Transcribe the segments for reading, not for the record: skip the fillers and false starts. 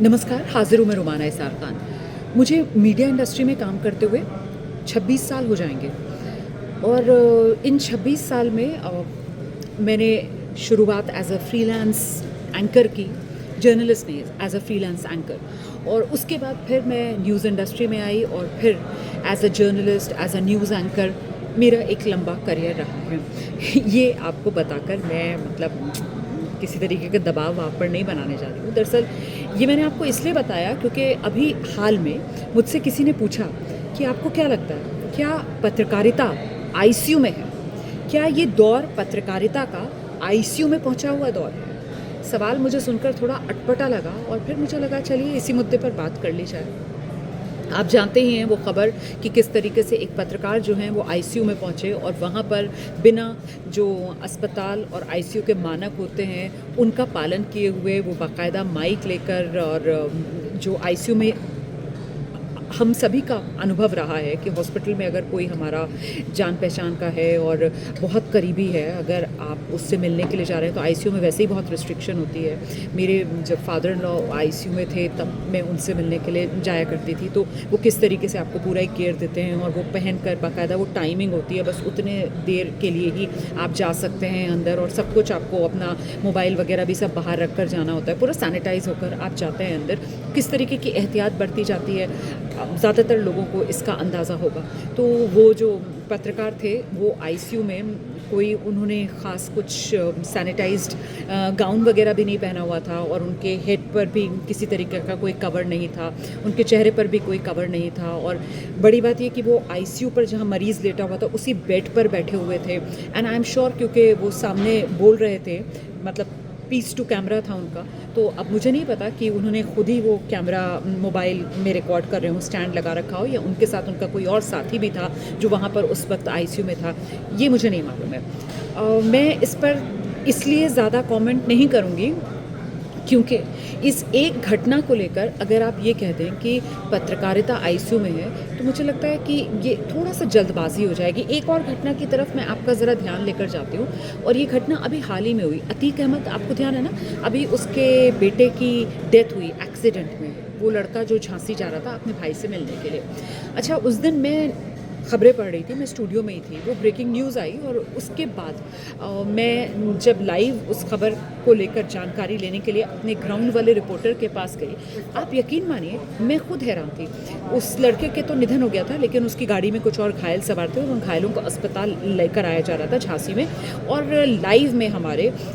नमस्कार, हाज़िर हूँ मैं रुमाना इसार खान। मुझे मीडिया इंडस्ट्री में काम करते हुए 26 साल हो जाएँगे और इन 26 साल में मैंने शुरुआत एज़ अ फ्रीलांस एंकर की, जर्नलिस्ट नहीं, एज़ अ फ्रीलांस एंकर। और उसके बाद फिर मैं न्यूज़ इंडस्ट्री में आई और फिर as a journalist, as a news anchor मेरा एक लंबा करियर रहा है। ये आपको बताकर मैं किसी तरीके का दबाव आप पर नहीं बनाने जा रही हूँ। दरअसल ये मैंने आपको इसलिए बताया क्योंकि अभी हाल में मुझसे किसी ने पूछा कि आपको क्या लगता है, क्या पत्रकारिता आईसीयू में है? क्या ये दौर पत्रकारिता का आईसीयू में पहुँचा हुआ दौर है? सवाल मुझे सुनकर थोड़ा अटपटा लगा और फिर मुझे लगा चलिए इसी मुद्दे पर बात कर ली जाए। आप जानते ही हैं वो ख़बर कि किस तरीके से एक पत्रकार जो हैं वो आईसीयू में पहुँचे और वहाँ पर बिना जो अस्पताल और आईसीयू के मानक होते हैं उनका पालन किए हुए वो बाकायदा माइक लेकर और जो आईसीयू में हम सभी का अनुभव रहा है कि हॉस्पिटल में अगर कोई हमारा जान पहचान का है और बहुत करीबी है, अगर आप उससे मिलने के लिए जा रहे हैं तो आईसीयू में वैसे ही बहुत रिस्ट्रिक्शन होती है। मेरे जब फादर इन लॉ आईसीयू में थे तब मैं उनसे मिलने के लिए जाया करती थी, तो वो किस तरीके से आपको पूरा एक केयर देते हैं और वो पहन कर बाकायदा वो टाइमिंग होती है, बस उतने देर के लिए ही आप जा सकते हैं अंदर और सब कुछ आपको अपना मोबाइल वगैरह भी सब बाहर रख कर जाना होता है, पूरा सैनिटाइज होकर आप जाते हैं अंदर। किस तरीके की एहतियात बरती जाती है ज़्यादातर लोगों को इसका अंदाज़ा होगा। तो वो जो पत्रकार थे वो आईसीयू में कोई उन्होंने ख़ास कुछ सैनिटाइज्ड गाउन वगैरह भी नहीं पहना हुआ था और उनके हेड पर भी किसी तरीके का कोई कवर नहीं था, उनके चेहरे पर भी कोई कवर नहीं था। और बड़ी बात ये कि वो आईसीयू पर जहाँ मरीज़ लेटा हुआ था उसी बेड पर बैठे हुए थे। एंड आई एम श्योर क्योंकि वो सामने बोल रहे थे, मतलब पीस टू कैमरा था उनका, तो अब मुझे नहीं पता कि उन्होंने खुद ही वो कैमरा मोबाइल में रिकॉर्ड कर रहे हो, स्टैंड लगा रखा हो, या उनके साथ उनका कोई और साथी भी था जो वहाँ पर उस वक्त आईसीयू में था, ये मुझे नहीं मालूम है। मैं इस पर इसलिए ज़्यादा कमेंट नहीं करूँगी क्योंकि इस एक घटना को लेकर अगर आप ये कह दें कि पत्रकारिता आईसीयू में है तो मुझे लगता है कि ये थोड़ा सा जल्दबाजी हो जाएगी। एक और घटना की तरफ मैं आपका ज़रा ध्यान लेकर जाती हूँ और ये घटना अभी हाल ही में हुई। अतीक अहमद, आपको ध्यान है ना, अभी उसके बेटे की डेथ हुई एक्सीडेंट में। वो लड़का जो झांसी जा रहा था अपने भाई से मिलने के लिए। अच्छा, उस दिन मैं खबरें पढ़ रही थी, मैं स्टूडियो में ही थी, वो ब्रेकिंग न्यूज़ आई और उसके बाद मैं जब लाइव उस खबर को लेकर जानकारी लेने के लिए अपने ग्राउंड वाले रिपोर्टर के पास गई, आप यकीन मानिए मैं खुद हैरान थी। उस लड़के के तो निधन हो गया था लेकिन उसकी गाड़ी में कुछ और घायल सवार थे और उन घायलों को अस्पताल लेकर आया जा रहा था झांसी में। और लाइव में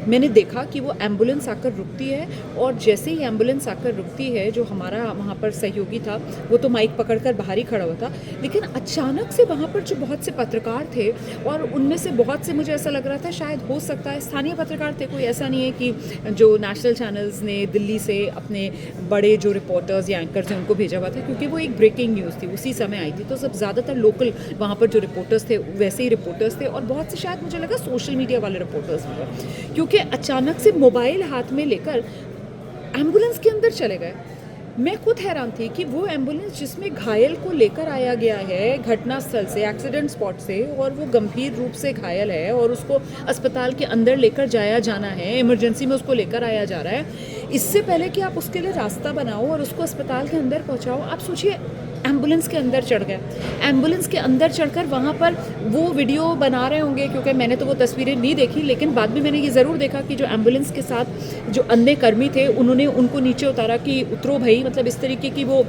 मैंने देखा कि वो एम्बुलेंस आकर रुकती है और जैसे ही एम्बुलेंस आकर रुकती है, जो हमारा वहाँ पर सहयोगी था वो तो माइक पकड़कर बाहर ही खड़ा हुआ था, लेकिन अचानक से वहाँ पर जो बहुत से पत्रकार थे और उनमें से बहुत से मुझे ऐसा लग रहा था शायद हो सकता है स्थानीय पत्रकार थे, कोई ऐसा नहीं है कि जो नेशनल चैनल्स ने दिल्ली से अपने बड़े जो रिपोर्टर्स या एंकर्स हैं उनको भेजा हुआ था, क्योंकि वो एक ब्रेकिंग न्यूज़ थी, उसी समय आई थी, तो सब ज़्यादातर लोकल वहाँ पर जो रिपोर्टर्स थे वैसे ही रिपोर्टर्स थे और बहुत से शायद मुझे लगा सोशल मीडिया वाले रिपोर्टर्स भी थे, क्योंकि अचानक से मोबाइल हाथ में लेकर एम्बुलेंस के अंदर चले गए। मैं खुद हैरान थी कि वो एम्बुलेंस जिसमें घायल को लेकर आया गया है घटनास्थल से, एक्सीडेंट स्पॉट से, और वो गंभीर रूप से घायल है और उसको अस्पताल के अंदर लेकर जाया जाना है, इमरजेंसी में उसको लेकर आया जा रहा है, इससे पहले कि आप उसके लिए रास्ता बनाओ और उसको अस्पताल के अंदर पहुंचाओ, आप सोचिए एम्बुलेंस के अंदर चढ़ गए। एम्बुलेंस के अंदर चढ़कर वहाँ पर वो वीडियो बना रहे होंगे, क्योंकि मैंने तो वो तस्वीरें नहीं देखी, लेकिन बाद में मैंने ये ज़रूर देखा कि जो एम्बुलेंस के साथ जो अन्य कर्मी थे उन्होंने उनको नीचे उतारा कि उतरो भाई, मतलब इस तरीके की वो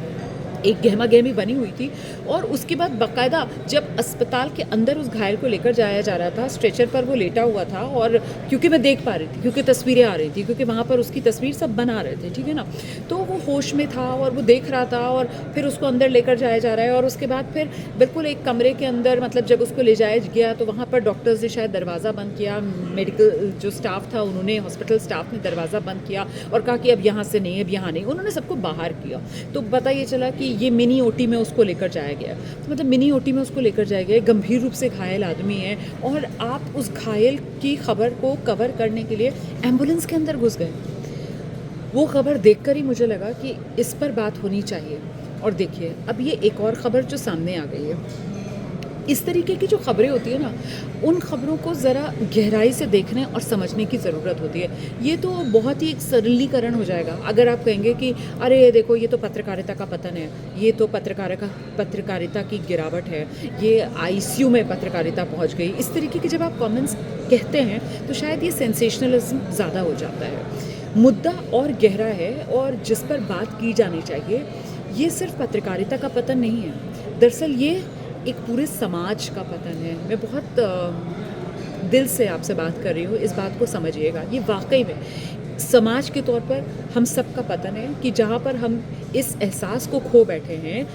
एक गहमा गहमी बनी हुई थी। और उसके बाद बाकायदा जब अस्पताल के अंदर उस घायल को लेकर जाया जा रहा था, स्ट्रेचर पर वो लेटा हुआ था, और क्योंकि मैं देख पा रही थी, क्योंकि तस्वीरें आ रही थी, क्योंकि वहाँ पर उसकी तस्वीर सब बना रहे थे, ठीक है ना, तो वो होश में था और वो देख रहा था और फिर उसको अंदर लेकर जाया जा रहा है। और उसके बाद फिर बिल्कुल एक कमरे के अंदर, मतलब जब उसको ले जाया गया तो वहाँ पर डॉक्टर्स ने शायद दरवाज़ा बंद किया, मेडिकल जो स्टाफ था उन्होंने, हॉस्पिटल स्टाफ ने दरवाज़ा बंद किया और कहा कि अब यहाँ से नहीं, अब यहाँ नहीं, उन्होंने सबको बाहर किया। तो पता ये चला कि ये मिनी ओटी में उसको लेकर जाया गया, तो मतलब मिनी ओटी में उसको लेकर जाया गया, गंभीर रूप से घायल आदमी है और आप उस घायल की खबर को कवर करने के लिए एम्बुलेंस के अंदर घुस गए। वो खबर देखकर ही मुझे लगा कि इस पर बात होनी चाहिए। और देखिए अब ये एक और ख़बर जो सामने आ गई है इस तरीके की जो ख़बरें होती है ना, उन ख़बरों को ज़रा गहराई से देखने और समझने की ज़रूरत होती है। ये तो बहुत ही एक सरलीकरण हो जाएगा अगर आप कहेंगे कि अरे ये देखो, ये तो पत्रकारिता का पतन है, ये तो पत्रकारिता की गिरावट है, ये आईसीयू में पत्रकारिता पहुंच गई। इस तरीके के जब आप कमेंट्स कहते हैं तो शायद ये सेंसेशनलिज्म ज़्यादा हो जाता है। मुद्दा और गहरा है और जिस पर बात की जानी चाहिए, ये सिर्फ पत्रकारिता का पतन नहीं है। दरअसल ये एक पूरे समाज का पतन है। मैं बहुत दिल से आपसे बात कर रही हूँ, इस बात को समझिएगा। ये वाकई में समाज के तौर पर हम सब का पतन है कि जहाँ पर हम इस एहसास को खो बैठे हैं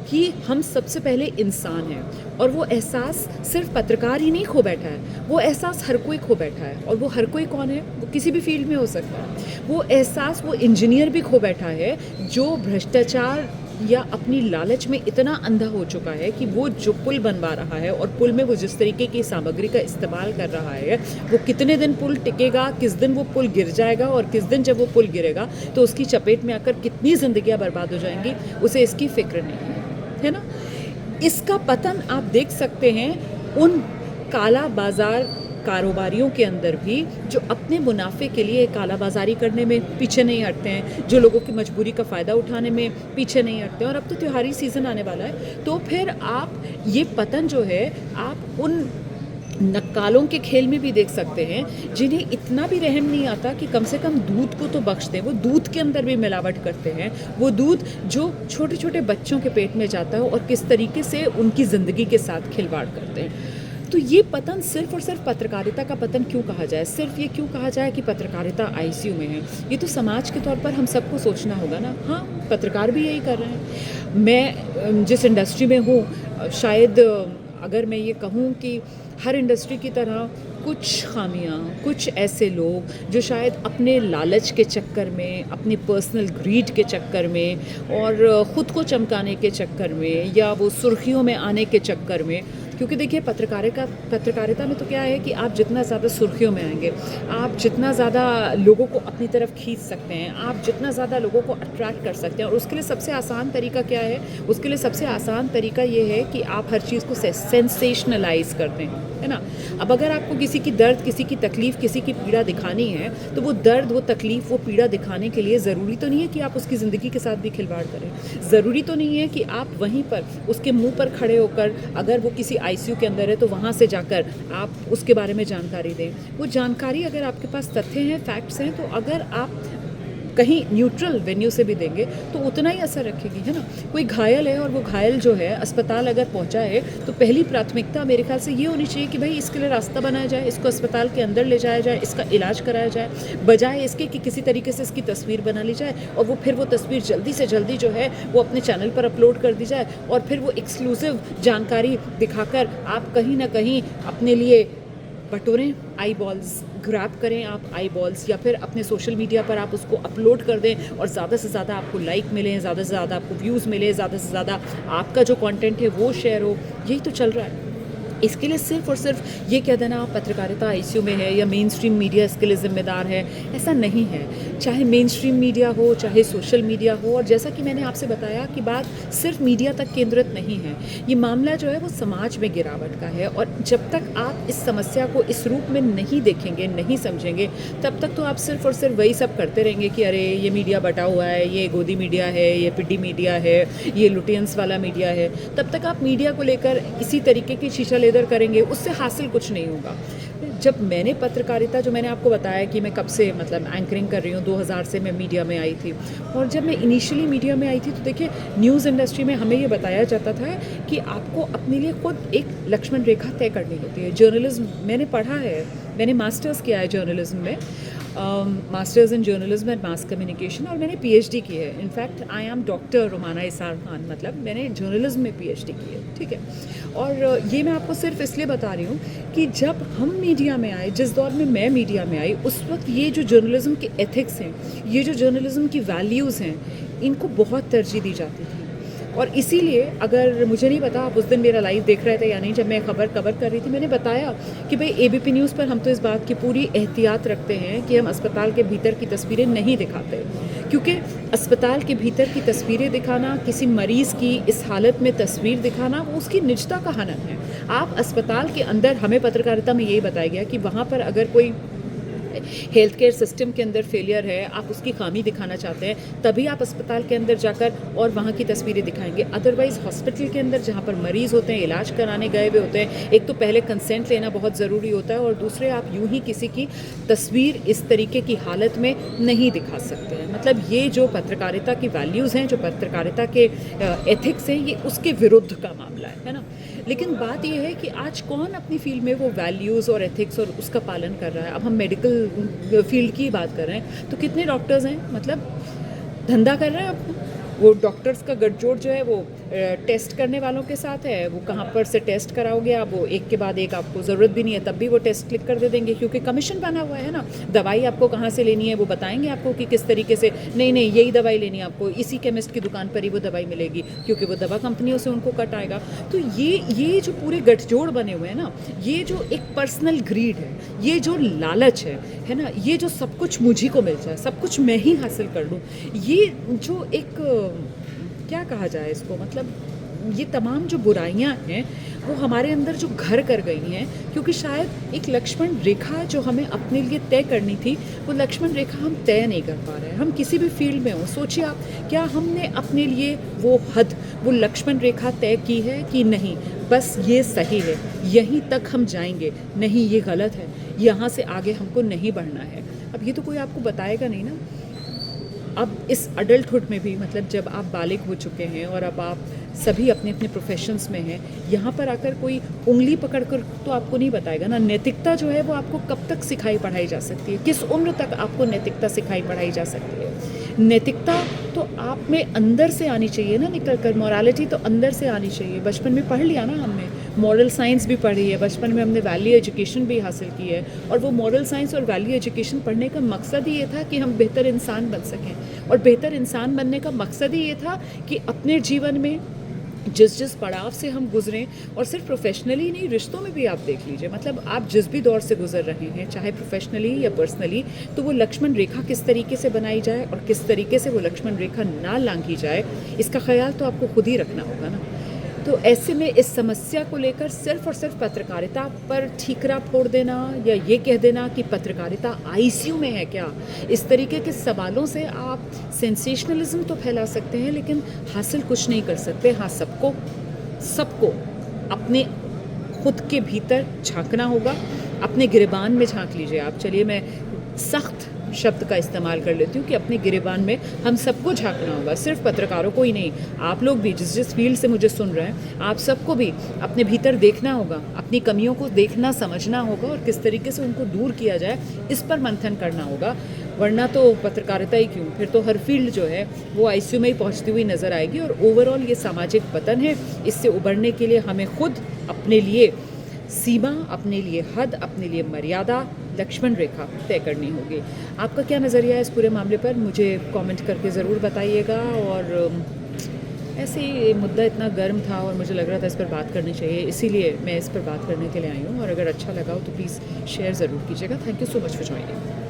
कि हम सबसे पहले इंसान हैं। और वो एहसास सिर्फ पत्रकार ही नहीं खो बैठा है, वो एहसास हर कोई खो बैठा है। और वो हर कोई कौन है? वो किसी भी फील्ड में हो सकता है। वो एहसास वो इंजीनियर भी खो बैठा है जो भ्रष्टाचार या अपनी लालच में इतना अंधा हो चुका है कि वो जो पुल बनवा रहा है और पुल में वो जिस तरीके की सामग्री का इस्तेमाल कर रहा है, वो कितने दिन पुल टिकेगा, किस दिन वो पुल गिर जाएगा, और किस दिन जब वो पुल गिरेगा तो उसकी चपेट में आकर कितनी ज़िंदगियां बर्बाद हो जाएंगी, उसे इसकी फिक्र नहीं है ना। इसका पतन आप देख सकते हैं उन काला बाजार कारोबारियों के अंदर भी जो अपने मुनाफे के लिए कालाबाजारी करने में पीछे नहीं हटते हैं, जो लोगों की मजबूरी का फ़ायदा उठाने में पीछे नहीं हटते हैं। और अब तो त्योहारी सीज़न आने वाला है, तो फिर आप ये पतन जो है आप उन नक्कालों के खेल में भी देख सकते हैं जिन्हें इतना भी रहम नहीं आता कि कम से कम दूध को तो बख्श दें। वो दूध के अंदर भी मिलावट करते हैं, वो दूध जो छोटे छोटे बच्चों के पेट में जाता है और किस तरीके से उनकी ज़िंदगी के साथ खिलवाड़ करते हैं। तो ये पतन सिर्फ और सिर्फ पत्रकारिता का पतन क्यों कहा जाए? सिर्फ ये क्यों कहा जाए कि पत्रकारिता आईसीयू में है? ये तो समाज के तौर पर हम सबको सोचना होगा ना। हाँ, पत्रकार भी यही कर रहे हैं। मैं जिस इंडस्ट्री में हूँ, शायद अगर मैं ये कहूँ कि हर इंडस्ट्री की तरह कुछ खामियां, कुछ ऐसे लोग जो शायद अपने लालच के चक्कर में, अपने पर्सनल ग्रीड के चक्कर में और ख़ुद को चमकाने के चक्कर में या वो सुर्खियों में आने के चक्कर में, क्योंकि देखिए पत्रकारिता में तो क्या है कि आप जितना ज़्यादा सुर्खियों में आएंगे, आप जितना ज़्यादा लोगों को अपनी तरफ खींच सकते हैं, आप जितना ज़्यादा लोगों को अट्रैक्ट कर सकते हैं। और उसके लिए सबसे आसान तरीका क्या है? उसके लिए सबसे आसान तरीका ये है कि आप हर चीज़ को सेंसेशनलाइज कर दें, है ना। अब अगर आपको किसी की दर्द, किसी की तकलीफ़, किसी की पीड़ा दिखानी है, तो वो दर्द, वो तकलीफ़, वो पीड़ा दिखाने के लिए ज़रूरी तो नहीं है कि आप उसकी ज़िंदगी के साथ भी खिलवाड़ करें। ज़रूरी तो नहीं है कि आप वहीं पर उसके मुंह पर खड़े होकर, अगर वो किसी आईसीयू के अंदर है तो वहाँ से जाकर आप उसके बारे में जानकारी दें। वो जानकारी अगर आपके पास तथ्य हैं, फैक्ट्स हैं, तो अगर आप कहीं न्यूट्रल वेन्यू से भी देंगे तो उतना ही असर रखेगी, है ना। कोई घायल है और वो घायल जो है अस्पताल अगर पहुंचा है तो पहली प्राथमिकता मेरे ख्याल से ये होनी चाहिए कि भाई इसके लिए रास्ता बनाया जाए, इसको अस्पताल के अंदर ले जाया जाए, इसका इलाज कराया जाए, बजाय इसके कि किसी तरीके से इसकी तस्वीर बना ली जाए और वो फिर वो तस्वीर जल्दी से जल्दी जो है वो अपने चैनल पर अपलोड कर दी जाए और फिर वो एक्सक्लूसिव जानकारी दिखाकर आप कहीं ना कहीं अपने लिए बटोरें, आई बॉल्स ग्रैब करें आप आई बॉल्स, या फिर अपने सोशल मीडिया पर आप उसको अपलोड कर दें और ज़्यादा से ज़्यादा आपको लाइक मिलें, ज़्यादा से ज़्यादा आपको व्यूज़ मिले, ज़्यादा से ज़्यादा आपका जो कंटेंट है वो शेयर हो। यही तो चल रहा है। इसके लिए सिर्फ और सिर्फ ये कह देना पत्रकारिता आईसीयू में है या मेन स्ट्रीम मीडिया इसके लिए ज़िम्मेदार है, ऐसा नहीं है। चाहे मेन स्ट्रीम मीडिया हो, चाहे सोशल मीडिया हो, और जैसा कि मैंने आपसे बताया कि बात सिर्फ मीडिया तक केंद्रित नहीं है। ये मामला जो है वो समाज में गिरावट का है और जब तक आप इस समस्या को इस रूप में नहीं देखेंगे, नहीं समझेंगे, तब तक तो आप सिर्फ और सिर्फ वही सब करते रहेंगे कि अरे ये मीडिया बटा हुआ है, ये गोदी मीडिया है, ये पिड्डी मीडिया है, ये लुटियंस वाला मीडिया है। तब तक आप मीडिया को लेकर इसी तरीके की शीशा लेदर करेंगे, उससे हासिल कुछ नहीं होगा। जब मैंने पत्रकारिता, जो मैंने आपको बताया कि मैं कब से मतलब एंकरिंग कर रही हूँ, 2000 से मैं मीडिया में आई थी, और जब मैं इनिशियली मीडिया में आई थी तो देखिए न्यूज़ इंडस्ट्री में हमें ये बताया जाता था कि आपको अपने लिए खुद एक लक्ष्मण रेखा तय करनी होती है। जर्नलिज्म मैंने पढ़ा है, मैंने मास्टर्स किया है जर्नलिज्म में, masters in journalism and mass communication, और मैंने पीएचडी की है। In fact I am doctor Rumana Isar Khan, मतलब मैंने जर्नलिज्म में पीएचडी की है, ठीक है। और ये मैं आपको सिर्फ इसलिए बता रही हूँ कि जब हम मीडिया में आए, जिस दौर में मैं मीडिया में आई, उस वक्त ये जो जर्नलिज्म के एथिक्स हैं, ये जो जर्नलिज्म की वैल्यूज़ हैं, इनको बहुत तरजीह दी जाती थी। और इसीलिए अगर मुझे नहीं पता आप उस दिन मेरा लाइव देख रहे थे या नहीं, जब मैं खबर कवर कर रही थी मैंने बताया कि भाई एबीपी न्यूज़ पर हम तो इस बात की पूरी एहतियात रखते हैं कि हम अस्पताल के भीतर की तस्वीरें नहीं दिखाते, क्योंकि अस्पताल के भीतर की तस्वीरें दिखाना, किसी मरीज़ की इस हालत में तस्वीर दिखाना, वो उसकी निजता का हनन है। आप अस्पताल के अंदर, हमें पत्रकारिता में यही बताया गया कि वहाँ पर अगर कोई हेल्थ केयर सिस्टम के अंदर फेलियर है, आप उसकी खामी दिखाना चाहते हैं, तभी आप अस्पताल के अंदर जाकर और वहाँ की तस्वीरें दिखाएंगे। अदरवाइज़ हॉस्पिटल के अंदर जहाँ पर मरीज़ होते हैं, इलाज कराने गए हुए होते हैं, एक तो पहले कंसेंट लेना बहुत ज़रूरी होता है और दूसरे आप यूं ही किसी की तस्वीर इस तरीके की हालत में नहीं दिखा सकते हैं। मतलब ये जो पत्रकारिता की वैल्यूज़ हैं, जो पत्रकारिता के एथिक्स हैं, ये उसके विरुद्ध का मामला है ना। लेकिन बात यह है कि आज कौन अपनी फील्ड में वो वैल्यूज़ और एथिक्स और उसका पालन कर रहा है। अब हम मेडिकल फील्ड की बात कर रहे हैं तो कितने डॉक्टर्स हैं, मतलब धंधा कर रहे हैं आपको। वो डॉक्टर्स का गठजोड़ जो है वो टेस्ट करने वालों के साथ है। वो कहाँ पर से टेस्ट कराओगे आप, वो एक के बाद एक, आपको ज़रूरत भी नहीं है तब भी वो टेस्ट क्लिक कर दे देंगे, क्योंकि कमीशन बना हुआ है ना। दवाई आपको कहाँ से लेनी है वो बताएंगे आपको कि किस तरीके से, नहीं नहीं यही दवाई लेनी है आपको, इसी केमिस्ट की दुकान पर ही वो दवाई मिलेगी, क्योंकि वो दवा कंपनियों से उनको कट आएगा। तो ये जो पूरे गठजोड़ बने हुए हैं ना, ये जो एक पर्सनल ग्रीड है, ये जो लालच है ना, ये जो सब कुछ मुझी को मिल जाए, सब कुछ मैं ही हासिल कर लूँ, ये जो एक क्या कहा जाए इसको, मतलब ये तमाम जो बुराइयां हैं वो हमारे अंदर जो घर कर गई हैं, क्योंकि शायद एक लक्ष्मण रेखा जो हमें अपने लिए तय करनी थी, वो लक्ष्मण रेखा हम तय नहीं कर पा रहे हैं। हम किसी भी फील्ड में हो, सोचिए आप, क्या हमने अपने लिए वो हद, वो लक्ष्मण रेखा तय की है कि नहीं, बस ये सही है, यहीं तक हम जाएंगे, नहीं ये गलत है, यहाँ से आगे हमको नहीं बढ़ना है। अब ये तो कोई आपको बताएगा नहीं ना। अब इस अडल्टहुड में भी, मतलब जब आप बालिग हो चुके हैं और अब आप सभी अपने अपने प्रोफेशंस में हैं, यहाँ पर आकर कोई उंगली पकड़कर तो आपको नहीं बताएगा ना। नैतिकता जो है वो आपको कब तक सिखाई पढ़ाई जा सकती है, किस उम्र तक आपको नैतिकता सिखाई पढ़ाई जा सकती है। नैतिकता तो आप में अंदर से आनी चाहिए ना, निकल कर। मॉरलिटी तो अंदर से आनी चाहिए। बचपन में पढ़ लिया ना हमने, मॉरल साइंस भी पढ़ी है बचपन में, हमने वैल्यू एजुकेशन भी हासिल की है, और वो मॉरल साइंस और वैल्यू एजुकेशन पढ़ने का मकसद ही ये था कि हम बेहतर इंसान बन सकें। और बेहतर इंसान बनने का मकसद ही ये था कि अपने जीवन में जिस पड़ाव से हम गुजरें, और सिर्फ प्रोफेशनली नहीं, रिश्तों में भी आप देख लीजिए, मतलब आप जिस भी दौर से गुजर रहे हैं, चाहे प्रोफेशनली या पर्सनली, तो वो लक्ष्मण रेखा किस तरीके से बनाई जाए और किस तरीके से वो लक्ष्मण रेखा ना लांघी जाए, इसका ख्याल तो आपको खुद ही रखना होगा ना। तो ऐसे में इस समस्या को लेकर सिर्फ और सिर्फ पत्रकारिता पर ठीकरा फोड़ देना या ये कह देना कि पत्रकारिता आईसीयू में है क्या, इस तरीके के सवालों से आप सेंसेशनलिज्म तो फैला सकते हैं लेकिन हासिल कुछ नहीं कर सकते। हाँ, सबको अपने खुद के भीतर झांकना होगा, अपने गिरेबान में झांक लीजिए आप। चलिए मैं सख्त शब्द का इस्तेमाल कर लेती हूँ कि अपने गिरेबान में हम सबको झांकना होगा, सिर्फ पत्रकारों को ही नहीं, आप लोग भी जिस फील्ड से मुझे सुन रहे हैं, आप सबको भी अपने भीतर देखना होगा, अपनी कमियों को देखना समझना होगा और किस तरीके से उनको दूर किया जाए, इस पर मंथन करना होगा। वरना तो पत्रकारिता ही क्यों, फिर तो हर फील्ड जो है वो आईसीयू में ही पहुँचती हुई नज़र आएगी। और ओवरऑल ये सामाजिक पतन है, इससे उबरने के लिए हमें खुद अपने लिए सीमा, अपने लिए हद, अपने लिए मर्यादा, लक्ष्मण रेखा तय करनी होगी। आपका क्या नज़रिया है इस पूरे मामले पर, मुझे कमेंट करके ज़रूर बताइएगा। और ऐसे ही मुद्दा इतना गर्म था और मुझे लग रहा था इस पर बात करनी चाहिए, इसीलिए मैं इस पर बात करने के लिए आई हूँ। और अगर अच्छा लगा हो तो प्लीज़ शेयर ज़रूर कीजिएगा। Thank you so much for joining.